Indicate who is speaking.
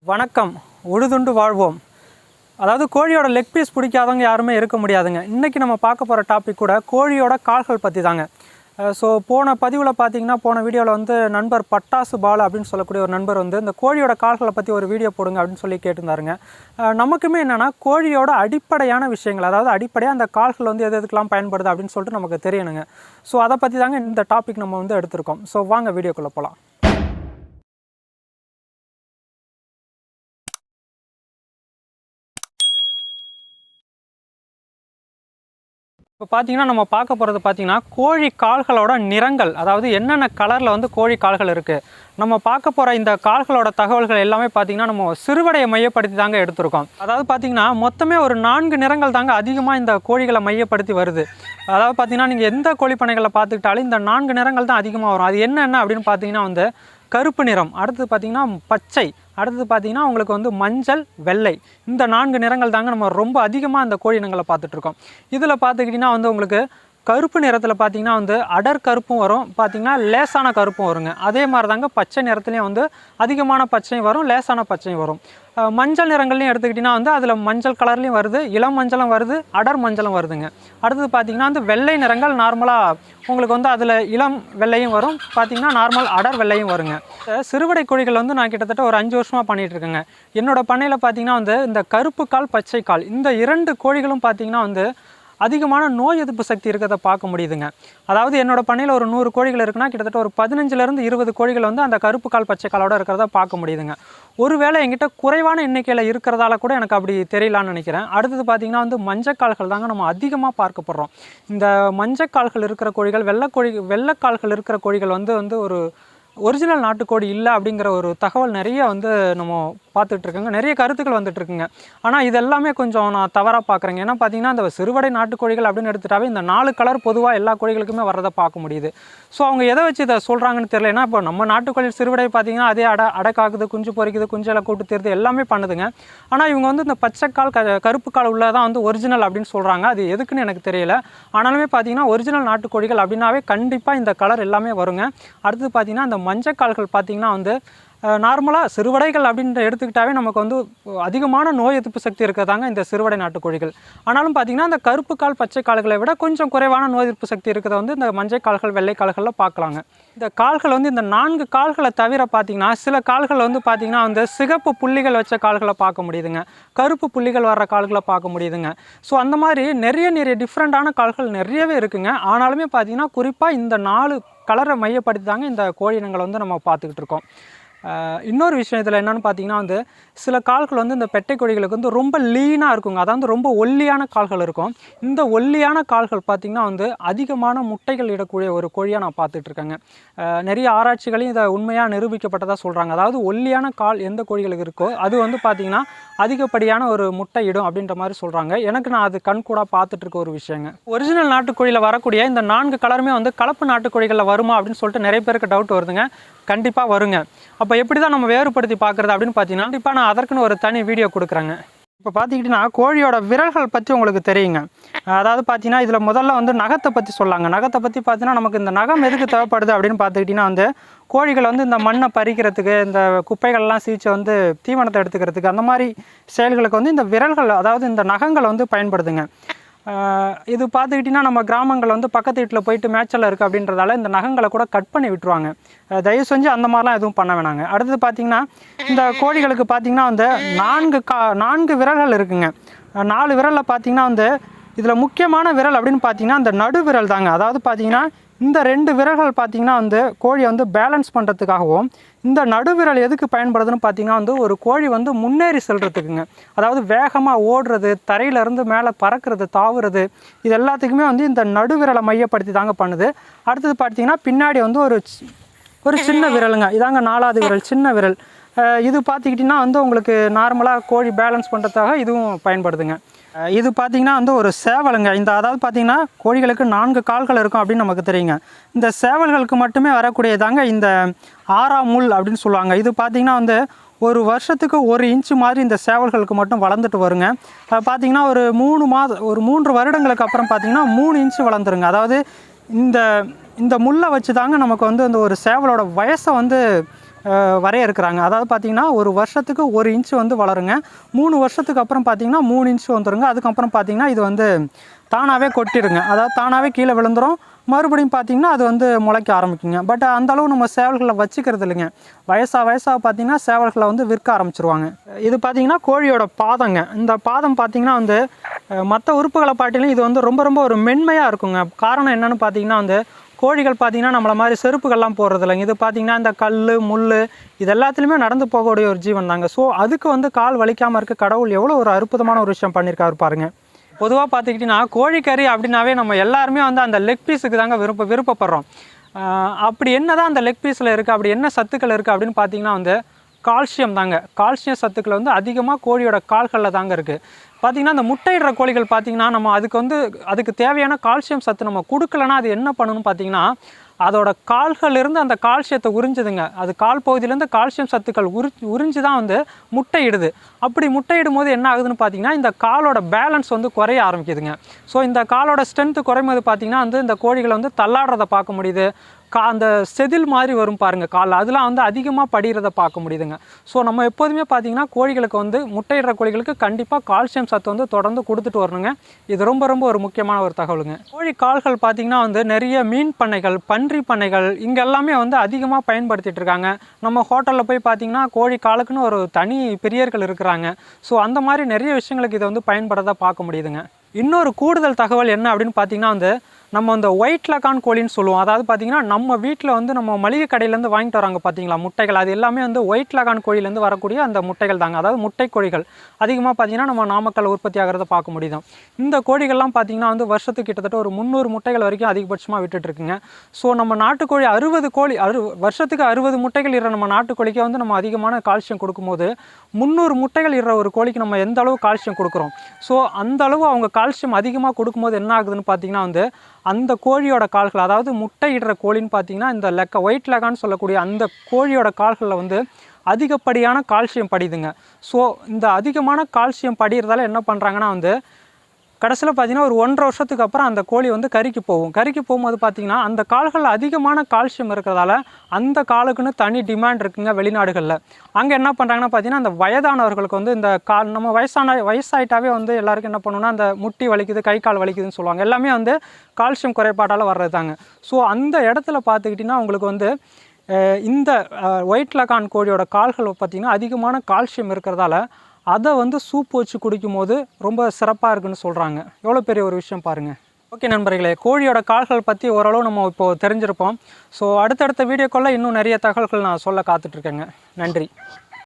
Speaker 1: வணக்கம். உழுதுண்டு வாழ்வோம். அதாவது கோழியோட லெக் பீஸ் பிடிக்காதவங்க யாருமே இருக்க முடியாதுங்க. இன்றைக்கி நம்ம பார்க்க போகிற டாபிக் கூட கோழியோட கால்கள் பற்றி தாங்க. போன பதிவில் பார்த்தீங்கன்னா, போன வீடியோவில் வந்து நண்பர் பட்டாசு பால் அப்படின்னு சொல்லக்கூடிய ஒரு நண்பர் வந்து இந்த கோழியோட கால்களை பற்றி ஒரு வீடியோ போடுங்க அப்படின்னு சொல்லி கேட்டிருந்தாருங்க. நமக்குமே என்னென்னா கோழியோட அடிப்படையான விஷயங்கள், அதாவது அடிப்படையாக அந்த கால்கள் வந்து எதுக்கெல்லாம் பயன்படுது அப்படின்னு சொல்லிட்டு நமக்கு தெரியணுங்க. ஸோ அதை பற்றி தாங்க இந்த டாபிக் நம்ம வந்து எடுத்திருக்கோம். ஸோ வாங்க வீடியோக்குள்ளே போகலாம். இப்போ பார்த்தீங்கன்னா, நம்ம பார்க்க போகிறது பார்த்தீங்கன்னா, கோழி கால்களோட நிறங்கள், அதாவது என்னென்ன கலரில் வந்து கோழி கால்கள் இருக்குது. நம்ம பார்க்க போகிற இந்த கால்களோட தகவல்கள் எல்லாமே பார்த்தீங்கன்னா, நம்ம சிறுவடையை மையப்படுத்தி தாங்க எடுத்திருக்கோம். அதாவது பார்த்தீங்கன்னா, மொத்தமே ஒரு 4 நிறங்கள் தாங்க அதிகமாக இந்த கோழிகளை மையப்படுத்தி வருது. அதாவது பார்த்தீங்கன்னா, நீங்கள் எந்த கோழிப்பனைகளை பார்த்துக்கிட்டாலும் இந்த 4 நிறங்கள் தான் அதிகமாக வரும். அது என்னென்ன அப்படின்னு பார்த்தீங்கன்னா வந்து கருப்பு நிறம், அடுத்தது பார்த்திங்கன்னா பச்சை, அடுத்தது பார்த்திங்கன்னா உங்களுக்கு வந்து மஞ்சள், வெள்ளை. இந்த 4 நிறங்கள் தாங்க நம்ம ரொம்ப அதிகமாக அந்த கோழி இனங்களை பார்த்துட்ருக்கோம். இதில் பார்த்துக்கிட்டிங்கன்னா வந்து உங்களுக்கு கருப்பு நிறத்தில் பார்த்திங்கன்னா வந்து அடர் கருப்பும் வரும், பார்த்திங்கன்னா லேசான கருப்பும் வருங்க. அதே மாதிரி தாங்க பச்சை நிறத்துலேயும் வந்து அதிகமான பச்சையும் வரும், லேசான பச்சையும் வரும். மஞ்சள் நிறங்கள்லையும் எடுத்துக்கிட்டிங்கன்னா வந்து அதில் மஞ்சள் கலர்லேயும் வருது, இளம் மஞ்சளும் வருது, அடர் மஞ்சளும் வருதுங்க. அடுத்தது பார்த்திங்கன்னா வந்து வெள்ளை நிறங்கள் நார்மலாக உங்களுக்கு வந்து அதில் இளம் வெள்ளையும் வரும், பார்த்திங்கன்னா நார்மல் அடர் வெள்ளையும் வருங்க. சிறுவடை கோழிகள் வந்து நான் கிட்டத்தட்ட ஒரு 5 வருஷமாக பண்ணிகிட்ருக்கேங்க. என்னோடய பண்ணையில் பார்த்திங்கன்னா வந்து இந்த கருப்பு கால், பச்சை கால், இந்த 2 கோழிகளும் பார்த்திங்கன்னா வந்து அதிகமான நோய் எதிர்ப்பு சக்தி இருக்கிறத பார்க்க முடியுதுங்க. அதாவது என்னோட பண்ணையில் ஒரு 100 கோழிகள் இருக்குன்னா கிட்டத்தட்ட ஒரு 15லேருந்து 20 கோழிகள் வந்து அந்த கருப்பு கால், பச்சை காலோட இருக்கிறத பார்க்க முடியுதுங்க. ஒருவேளை என்கிட்ட குறைவான எண்ணிக்கையில் இருக்கிறதால கூட எனக்கு அப்படி தெரியலான்னு நினைக்கிறேன். அடுத்தது பார்த்திங்கன்னா வந்து மஞ்சக்கால்கள் தாங்க நம்ம அதிகமாக பார்க்கப்படுறோம். இந்த மஞ்சக்கால்கள் இருக்கிற கோழிகள், வெள்ளைக்கால்கள் இருக்கிற கோழிகள் வந்து ஒரு ஒரிஜினல் நாட்டுக்கோழி இல்லை அப்படிங்கிற ஒரு தகவல் நிறைய வந்து நம்ம பார்த்துட்ருக்கோங்க. நிறைய கருத்துக்கள் வந்துட்டுருக்குங்க. ஆனால் இதெல்லாமே கொஞ்சம் நான் தவறாக பார்க்குறேங்க. ஏன்னா பார்த்தீங்கன்னா, இந்த சிறுவடை நாட்டுக்கோழிகள் அப்படின்னு எடுத்துட்டாவே இந்த 4 கலர் பொதுவாக எல்லா கோழிகளுக்குமே வர்றதை பார்க்க முடியுது. ஸோ அவங்க எதை வச்சு இதை சொல்கிறாங்கன்னு தெரியல. ஏன்னா இப்போ நம்ம நாட்டுக்கோழி சிறுவடை பார்த்திங்கன்னா அதே அடக்காக்குது, குஞ்சு பொறிக்குது, குஞ்செல்லாம் கூட்டு தீர்த்து எல்லாமே பண்ணுதுங்க. ஆனால் இவங்க வந்து இந்த பச்சைக்கால், கருப்பு கால் உள்ளதான் வந்து ஒரிஜினல் அப்படின்னு சொல்கிறாங்க. அது எதுக்குன்னு எனக்கு தெரியல. ஆனாலுமே பார்த்தீங்கன்னா ஒரிஜினல் நாட்டுக்கோழிகள் அப்படின்னாவே கண்டிப்பாக இந்த கலர் எல்லாமே வருங்க. அடுத்தது பார்த்திங்கன்னா இந்த மஞ்சக்கால்கள் பார்த்திங்கன்னா வந்து நார்மலாக சிறுவடைகள் அப்படின்ற எடுத்துக்கிட்டாவே நமக்கு வந்து அதிகமான நோய் எதிர்ப்பு சக்தி இருக்கிறதாங்க இந்த சிறுவடை நாட்டுக்கோழிகள். ஆனாலும் பார்த்திங்கன்னா இந்த கருப்பு கால், பச்சை கால்களை விட கொஞ்சம் குறைவான நோய் எதிர்ப்பு சக்தி இருக்கிறத வந்து இந்த மஞ்சள் கால்கள், வெள்ளை கால்களில் பார்க்கலாங்க. இந்த கால்கள் வந்து இந்த 4 கால்களை தவிர பார்த்திங்கன்னா சில கால்கள் வந்து பார்த்திங்கன்னா வந்து சிகப்பு புள்ளிகள் வச்ச கால்களை பார்க்க முடியுதுங்க, கருப்பு புள்ளிகள் வர்ற கால்களை பார்க்க முடியுதுங்க. ஸோ அந்த மாதிரி நிறைய டிஃப்ரெண்ட்டான கால்கள் நிறையவே இருக்குங்க. ஆனாலுமே பார்த்திங்கன்னா குறிப்பாக இந்த 4 கலரை மையப்படுத்தி தாங்க இந்த கோழி இனங்களை வந்து நம்ம பார்த்துக்கிட்டு இருக்கோம். இன்னொரு விஷயம் இதில் என்னென்னு பார்த்தீங்கன்னா வந்து சில கால்கள் வந்து இந்த பெட்டை கோழிகளுக்கு வந்து ரொம்ப லீனாக இருக்குங்க, அதாவது ரொம்ப ஒல்லியான கால்கள் இருக்கும். இந்த ஒல்லியான கால்கள் பார்த்திங்கன்னா வந்து அதிகமான முட்டைகள் இடக்கூடிய ஒரு கோழியாக நான் பார்த்துட்ருக்கேங்க. நிறைய ஆராய்ச்சிகளையும் இதை உண்மையாக நிரூபிக்கப்பட்டதாக சொல்கிறாங்க. அதாவது ஒல்லியான கால் எந்த கோழிகளுக்கு இருக்கோ அது வந்து பார்த்திங்கன்னா அதிகப்படியான ஒரு முட்டை இடும் அப்படின்ற மாதிரி சொல்கிறாங்க. எனக்கு நான் அது கண்கூடாக பார்த்துட்ருக்க ஒரு விஷயங்க. ஒரிஜினல் நாட்டுக்கோழியில் வரக்கூடிய இந்த 4 கலருமே வந்து கலப்பு நாட்டுக்கோழிகளில் வருமா அப்படின்னு சொல்லிட்டு நிறைய பேருக்கு டவுட் வருதுங்க. கண்டிப்பாக வருங்க. அப்போ எப்படி தான் நம்ம வேறுபடுத்தி பார்க்குறது அப்படின்னு பார்த்தீங்கன்னா, கண்டிப்பாக நான் அதற்குன்னு ஒரு தனி வீடியோ கொடுக்குறேங்க. இப்போ பார்த்துக்கிட்டிங்கன்னா கோழியோட விரல்கள் பற்றி உங்களுக்கு தெரியுங்க. அதாவது பார்த்தீங்கன்னா இதில் முதல்ல வந்து நகத்தை பற்றி சொல்லாங்க. நகத்தை பற்றி பார்த்தீங்கன்னா நமக்கு இந்த நகம் எதுக்கு தேவைப்படுது அப்படின்னு பார்த்துக்கிட்டிங்கன்னா வந்து கோழிகள் வந்து இந்த மண்ணை பறிக்கிறதுக்கு, இந்த குப்பைகள்லாம் சீச்சு வந்து தீவனத்தை எடுத்துக்கிறதுக்கு, அந்த மாதிரி செயல்களுக்கு வந்து இந்த விரல்கள், அதாவது இந்த நகங்கள் வந்து பயன்படுதுங்க. இது பார்த்துக்கிட்டிங்கன்னா நம்ம கிராமங்கள் வந்து பக்கத்து வீட்டில் போயிட்டு மேய்ச்சல் இருக்குது அப்படின்றதால இந்த நகங்களை கூட கட் பண்ணி விட்டுருவாங்க. தயவு செஞ்சு அந்த மாதிரிலாம் எதுவும் பண்ண வேணாங்க. அடுத்தது பார்த்திங்கன்னா இந்த கோழிகளுக்கு பார்த்திங்கன்னா வந்து 4 விரல்கள் இருக்குங்க. 4 விரலில் பார்த்திங்கன்னா வந்து இதில் முக்கியமான விரல் அப்படின்னு பார்த்திங்கன்னா இந்த நடு விரல் தாங்க. அதாவது பார்த்திங்கன்னா இந்த 2 விரல்கள் பார்த்திங்கன்னா வந்து கோழியை வந்து பேலன்ஸ் பண்ணுறதுக்காகவும், இந்த நடுவிரல் எதுக்கு பயன்படுதுன்னு பார்த்திங்கன்னா வந்து ஒரு கோழி வந்து முன்னேறி செல்கிறதுக்குங்க. அதாவது வேகமாக ஓடுறது, தரையிலேருந்து மேலே பறக்கிறது, தாவுறது, இது எல்லாத்துக்குமே வந்து இந்த நடுவிரலை மையப்படுத்தி தாங்க பண்ணுது. அடுத்தது பார்த்திங்கன்னா பின்னாடி வந்து ஒரு சின்ன விரலுங்க, இதாங்க 4வது விரல், சின்ன விரல். இது பார்த்துக்கிட்டிங்கன்னா வந்து உங்களுக்கு நார்மலாக கோழி பேலன்ஸ் பண்ணுறதுக்காக இதுவும் பயன்படுதுங்க. இது பார்த்திங்கன்னா வந்து ஒரு சேவலுங்க. அதாவது பார்த்திங்கன்னா கோழிகளுக்கு 4 கால்கள் இருக்கும் அப்படின்னு நமக்கு தெரியுங்க. இந்த சேவல்களுக்கு மட்டுமே வரக்கூடியதாங்க இந்த 6ஆம் முள் அப்படின்னு சொல்லுவாங்க. இது பார்த்திங்கன்னா வந்து ஒரு வருஷத்துக்கு 1 இன்ச்சு மாதிரி இந்த சேவல்களுக்கு மட்டும் வளர்ந்துட்டு வருங்க. பார்த்திங்கன்னா ஒரு 3 வருடங்களுக்கு அப்புறம் பார்த்திங்கன்னா 3 இன்ச்சு வளர்ந்துருங்க. அதாவது இந்த முள்ளை வச்சு தாங்க நமக்கு வந்து அந்த ஒரு சேவலோட வயசை வந்து வரையறுக்கிறாங்க. அதாவது பார்த்திங்கன்னா ஒரு வருஷத்துக்கு 1 இன்ச்சு வந்து வளருங்க. 3 வருஷத்துக்கு அப்புறம் பார்த்திங்கன்னா 3 இன்ச்சு வந்துருங்க. அதுக்கப்புறம் பார்த்திங்கன்னா இது வந்து தானாகவே கொட்டிடுங்க. அதாவது தானாகவே கீழே விழுந்துடும். மறுபடியும் பார்த்திங்கன்னா அது வந்து முளைக்க ஆரம்பிக்குங்க. பட் அந்தளவு நம்ம சேவல்களை வச்சுக்கிறது இல்லைங்க. வயசாக பார்த்திங்கன்னா சேவல்களை வந்து விற்க ஆரம்பிச்சிருவாங்க. இது பார்த்திங்கன்னா கோழியோட பாதங்க. இந்த பாதம் பார்த்திங்கன்னா வந்து மற்ற உறுப்புகளை பாட்டிலும் இது வந்து ரொம்ப ரொம்ப ஒரு மென்மையாக இருக்குங்க. காரணம் என்னென்னு பார்த்திங்கன்னா வந்து கோழிகள் பார்த்திங்கன்னா நம்மளை மாதிரி செருப்புகள்லாம் போடுறது இல்லைங்க. இது பார்த்திங்கன்னா இந்த கல் முள் இது எல்லாத்துலேயுமே நடந்து போகக்கூடிய ஒரு ஜீவன் தாங்க. ஸோ அதுக்கு வந்து கால் வலிக்காமல் இருக்க கடவுள் எவ்வளோ ஒரு அற்புதமான ஒரு விஷயம் பண்ணியிருக்காரு பாருங்கள். பொதுவாக பார்த்துக்கிட்டிங்கன்னா கோழிக்கறி அப்படின்னாவே நம்ம எல்லாருமே வந்து அந்த லெக் பீஸுக்கு தாங்க விருப்பப்படுறோம். அப்படி என்ன தான் அந்த லெக் பீஸில் இருக்குது, அப்படி என்ன சத்துக்கள் இருக்குது அப்படின்னு பார்த்திங்கன்னா வந்து கால்சியம் தாங்க. கால்சியம் சத்துக்கள் வந்து அதிகமாக கோழியோட கால்களில் தாங்க இருக்குது. பார்த்திங்கன்னா அந்த முட்டையிடுற கோழிகள் பார்த்திங்கன்னா நம்ம அதுக்கு தேவையான கால்சியம் சத்து நம்ம கொடுக்கலன்னா அது என்ன பண்ணணும்னு பார்த்திங்கன்னா அதோட கால்களிலிருந்து அந்த கால்சியத்தை உறிஞ்சுதுங்க. அது கால் பகுதியிலேருந்து கால்சியம் சத்துக்கள் உறிஞ்சு தான் வந்து முட்டையிடுது. அப்படி முட்டையிடும் போது என்ன ஆகுதுன்னு பார்த்திங்கன்னா இந்த காலோட பேலன்ஸ் வந்து குறைய ஆரம்பிக்குதுங்க. ஸோ இந்த காலோட ஸ்ட்ரென்த்து குறையும்போது பார்த்திங்கன்னா வந்து இந்த கோழிகளை வந்து தள்ளாடுறதை பார்க்க முடியுது. அந்த செதில் மாதிரி வரும் பாருங்கள் காலில், அதெல்லாம் வந்து அதிகமாக படிகிறத பார்க்க முடியுதுங்க. ஸோ நம்ம எப்போதுமே பார்த்திங்கன்னா கோழிகளுக்கு வந்து முட்டையிடுற கோழிகளுக்கு கண்டிப்பாக கால்சியம் சத்து வந்து தொடர்ந்து கொடுத்துட்டு வரணுங்க. இது ரொம்ப ரொம்ப ஒரு முக்கியமான ஒரு தகவலுங்க. கோழி கால்கள் பார்த்திங்கன்னா வந்து நிறைய மீன் பண்ணைகள், பன்றி பண்ணைகள் இங்கே எல்லாமே வந்து அதிகமாக பயன்படுத்திகிட்டு இருக்காங்க. நம்ம ஹோட்டலில் போய் பார்த்திங்கன்னா கோழி காலுக்குன்னு ஒரு தனி பிரியர்கள் இருக்கிறாங்க. ஸோ அந்த மாதிரி நிறைய விஷயங்களுக்கு இதை வந்து பயன்படுறதா பார்க்க முடியுதுங்க. இன்னொரு கூடுதல் தகவல் என்ன அப்படின்னு பார்த்திங்கன்னா வந்து நம்ம அந்த ஒயிட் லகான் கோழின்னு சொல்லுவோம். அதாவது பார்த்திங்கன்னா நம்ம வீட்டில் வந்து நம்ம மளிகை கடையிலேருந்து வாங்கிட்டு வராங்க பார்த்திங்களா முட்டைகள், அது எல்லாமே வந்து ஒயிட் லகான் கோழிலேருந்து வரக்கூடிய அந்த முட்டைகள் தாங்க. அதாவது முட்டை கோழிகள் அதிகமாக பார்த்திங்கன்னா நம்ம நாமக்கல் உற்பத்தி ஆகிறத பார்க்க முடியுது. இந்த கோழிகள்லாம் பார்த்திங்கன்னா வந்து வருஷத்துக்கு கிட்டத்தட்ட ஒரு 300 முட்டைகள் வரைக்கும் அதிகபட்சமாக விட்டுட்டுருக்குங்க. ஸோ நம்ம நாட்டுக்கோழி 60 வருஷத்துக்கு 60 முட்டைகள் இடுற நம்ம நாட்டுக்கோழிக்கு வந்து நம்ம அதிகமான கால்சியம் கொடுக்கும்போது 300 முட்டைகள் இடுற ஒரு கோழிக்கு நம்ம எந்த அளவு கால்சியம் கொடுக்குறோம். ஸோ அந்த அளவு அவங்க கால்சியம் அதிகமாக கொடுக்கும்போது என்ன ஆகுதுன்னு பார்த்திங்கன்னா வந்து அந்த கோழியோட கால்கள், அதாவது முட்டையிடுற கோழின்னு பார்த்திங்கன்னா இந்த ஒயிட் லெகான்னு சொல்லக்கூடிய அந்த கோழியோட கால்களில் வந்து அதிகப்படியான கால்சியம் படிதுங்க. ஸோ இந்த அதிகமான கால்சியம் படிகிறதால என்ன பண்ணுறாங்கன்னா வந்து கடைசியில் பார்த்திங்கன்னா ஒரு 1.5 வருஷத்துக்கு அப்புறம் அந்த கோழி வந்து கறிக்கு போகும்போது பார்த்திங்கன்னா அந்த கால்களில் அதிகமான கால்சியம் இருக்கிறதால அந்த காலுக்குன்னு தனி டிமாண்ட் இருக்குங்க வெளிநாடுகளில். அங்கே என்ன பண்ணுறாங்கன்னா பார்த்திங்கன்னா அந்த வயதானவர்களுக்கு வந்து இந்த நம்ம வயசாயிட்டாவே வந்து எல்லாருக்கும் என்ன பண்ணுன்னா அந்த முட்டி வலிக்குது, கை கால் வலிக்குதுன்னு சொல்லுவாங்க. எல்லாமே வந்து கால்சியம் குறைபாட்டால் வர்றது தாங்க. ஸோ அந்த இடத்துல பார்த்துக்கிட்டிங்கன்னா உங்களுக்கு வந்து இந்த ஒயிட் லகான் கோழியோட கால்கள் பார்த்திங்கன்னா அதிகமான கால்சியம் இருக்கிறதால அதை வந்து சூப் வச்சு குடிக்கும்போது ரொம்ப சிறப்பாக இருக்குன்னு சொல்கிறாங்க. எவ்வளோ பெரிய ஒரு விஷயம் பாருங்கள். ஓகே நண்பர்களே, கோழியோட கால்கள் பற்றி ஓரளவு நம்ம இப்போது தெரிஞ்சிருப்போம். ஸோ அடுத்தடுத்த வீடியோக்குள்ளே இன்னும் நிறைய தகவல்கள் நான் சொல்ல காத்துட்ருக்கேங்க. நன்றி.